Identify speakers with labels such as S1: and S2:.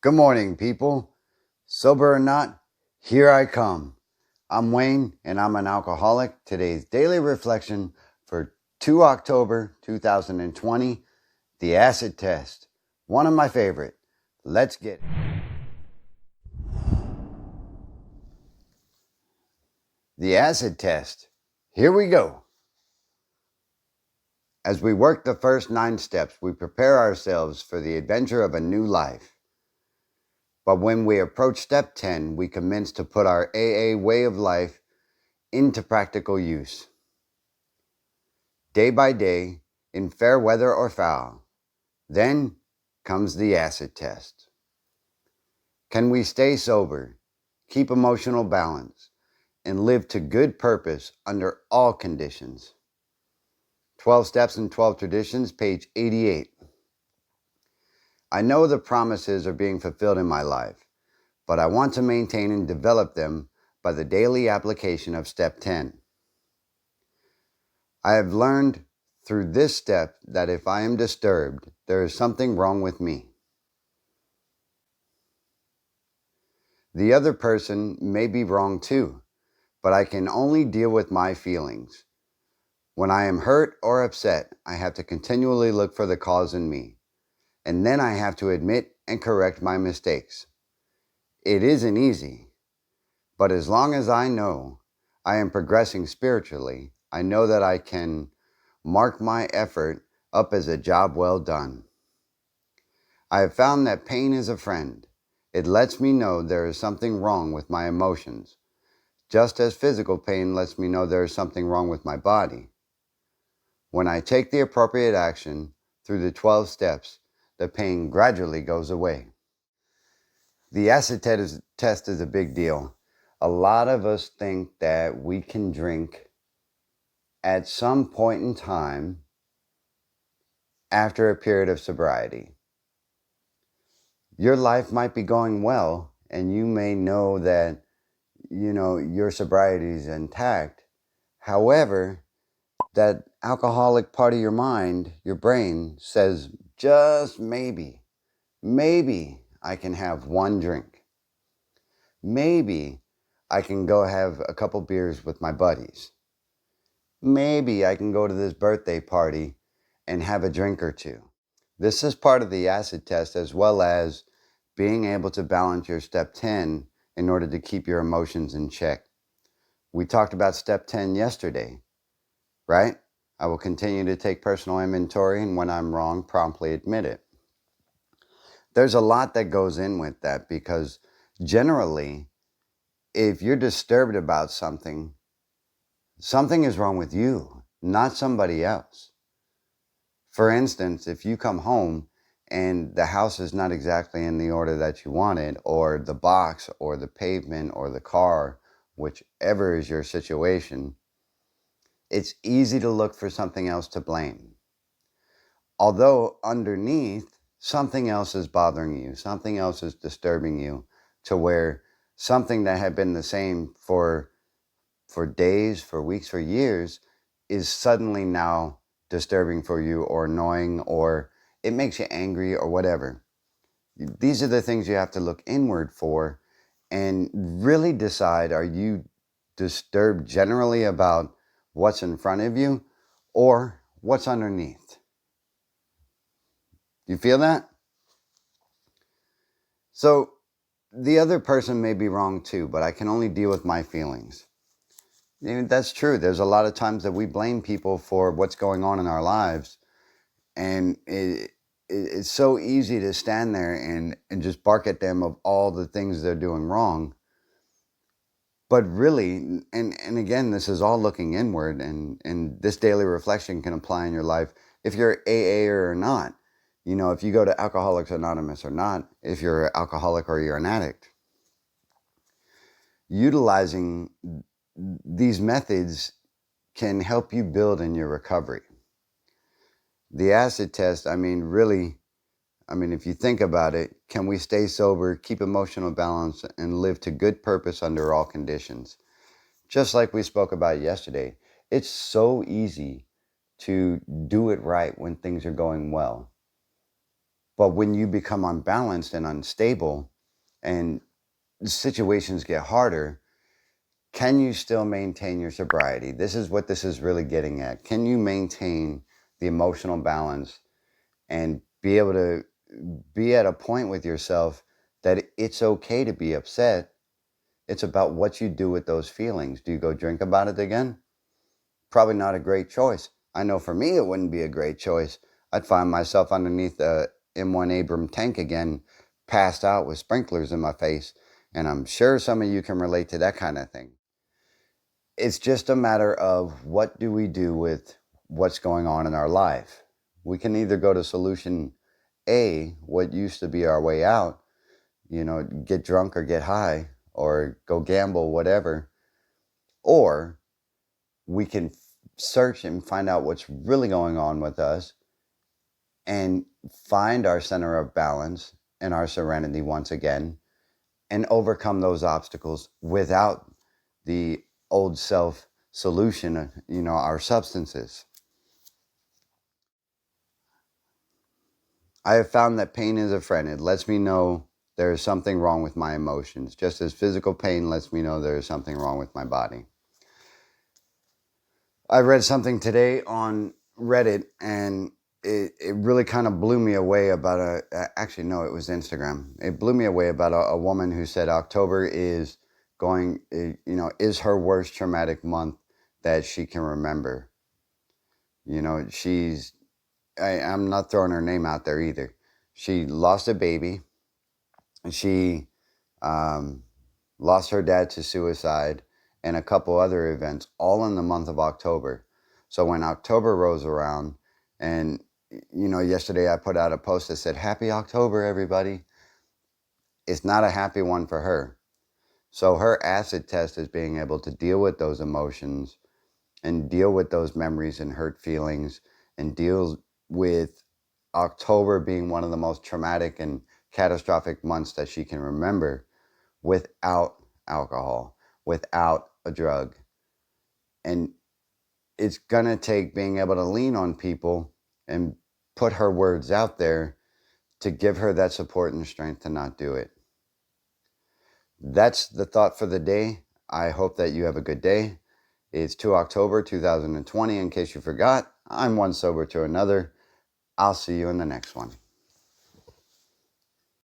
S1: Good morning, people. Sober or not, here I come. I'm Wayne, and I'm an alcoholic. Today's daily reflection for 2 October 2020, the acid test. One of my favorite. Let's get it. The acid test. Here we go. As we work the first 9 steps, we prepare ourselves for the adventure of a new life. But when we approach step 10, we commence to put our AA way of life into practical use. Day by day, in fair weather or foul, then comes the acid test. Can we stay sober, keep emotional balance, and live to good purpose under all conditions? 12 Steps and 12 Traditions, page 88. I know the promises are being fulfilled in my life, but I want to maintain and develop them by the daily application of step 10. I have learned through this step that if I am disturbed, there is something wrong with me. The other person may be wrong too, but I can only deal with my feelings. When I am hurt or upset, I have to continually look for the cause in me, and then I have to admit and correct my mistakes. It isn't easy, but as long as I know I am progressing spiritually, I know that I can mark my effort up as a job well done. I have found that pain is a friend. It lets me know there is something wrong with my emotions, just as physical pain lets me know there is something wrong with my body. When I take the appropriate action through the 12 steps, the pain gradually goes away. The acid test is a big deal. A lot of us think that we can drink at some point in time after a period of sobriety. Your life might be going well, and you may know that, your sobriety is intact. However, that alcoholic part of your mind, your brain, says, just maybe I can have one drink. Maybe I can go have a couple beers with my buddies. Maybe I can go to this birthday party and have a drink or two. This is part of the acid test, as well as being able to balance your step 10 in order to keep your emotions in check. We talked about step 10 yesterday, right? I will continue to take personal inventory, and when I'm wrong, promptly admit it. There's a lot that goes in with that, because generally, if you're disturbed about something is wrong with you, not somebody else. For instance, if you come home and the house is not exactly in the order that you wanted, or the box, or the pavement, or the car, whichever is your situation, it's easy to look for something else to blame. Although underneath, something else is bothering you, something else is disturbing you, to where something that had been the same for days, for weeks, for years, is suddenly now disturbing for you, or annoying, or it makes you angry, or whatever. These are the things you have to look inward for and really decide, are you disturbed generally about what's in front of you, or what's underneath? You feel that? So the other person may be wrong too, but I can only deal with my feelings. That's true. There's a lot of times that we blame people for what's going on in our lives, and it's so easy to stand there and just bark at them of all the things they're doing wrong. But really, and again, this is all looking inward, and this daily reflection can apply in your life if you're AA or not. If you go to Alcoholics Anonymous or not, if you're an alcoholic or you're an addict. Utilizing these methods can help you build in your recovery. The acid test, if you think about it, can we stay sober, keep emotional balance, and live to good purpose under all conditions? Just like we spoke about yesterday, it's so easy to do it right when things are going well. But when you become unbalanced and unstable and situations get harder, can you still maintain your sobriety? This is what this is really getting at. Can you maintain the emotional balance and be able to be at a point with yourself that it's okay to be upset? It's about what you do with those feelings. Do you go drink about it again? Probably not a great choice. I know for me it wouldn't be a great choice. I'd find myself underneath a M1 Abram tank again, passed out with sprinklers in my face. And I'm sure some of you can relate to that kind of thing. It's just a matter of what do we do with what's going on in our life. We can either go to solution A, what used to be our way out, get drunk or get high or go gamble, whatever, or we can search and find out what's really going on with us and find our center of balance and our serenity once again and overcome those obstacles without the old self solution, our substances. I have found that pain is a friend. It lets me know there is something wrong with my emotions, just as physical pain lets me know there is something wrong with my body. I read something today on Reddit, and it really kind of blew me away about actually, no, it was Instagram. It blew me away about a woman who said October is is her worst traumatic month that she can remember. I'm not throwing her name out there either. She lost a baby. She lost her dad to suicide and a couple other events, all in the month of October. So when October rolls around, and yesterday I put out a post that said, "Happy October, everybody." It's not a happy one for her. So her acid test is being able to deal with those emotions and deal with those memories and hurt feelings and deal with October being one of the most traumatic and catastrophic months that she can remember without alcohol, without a drug. And it's going to take being able to lean on people and put her words out there to give her that support and strength to not do it. That's the thought for the day. I hope that you have a good day. It's 2 October 2020. In case you forgot, I'm one sober to another. I'll see you in the next one.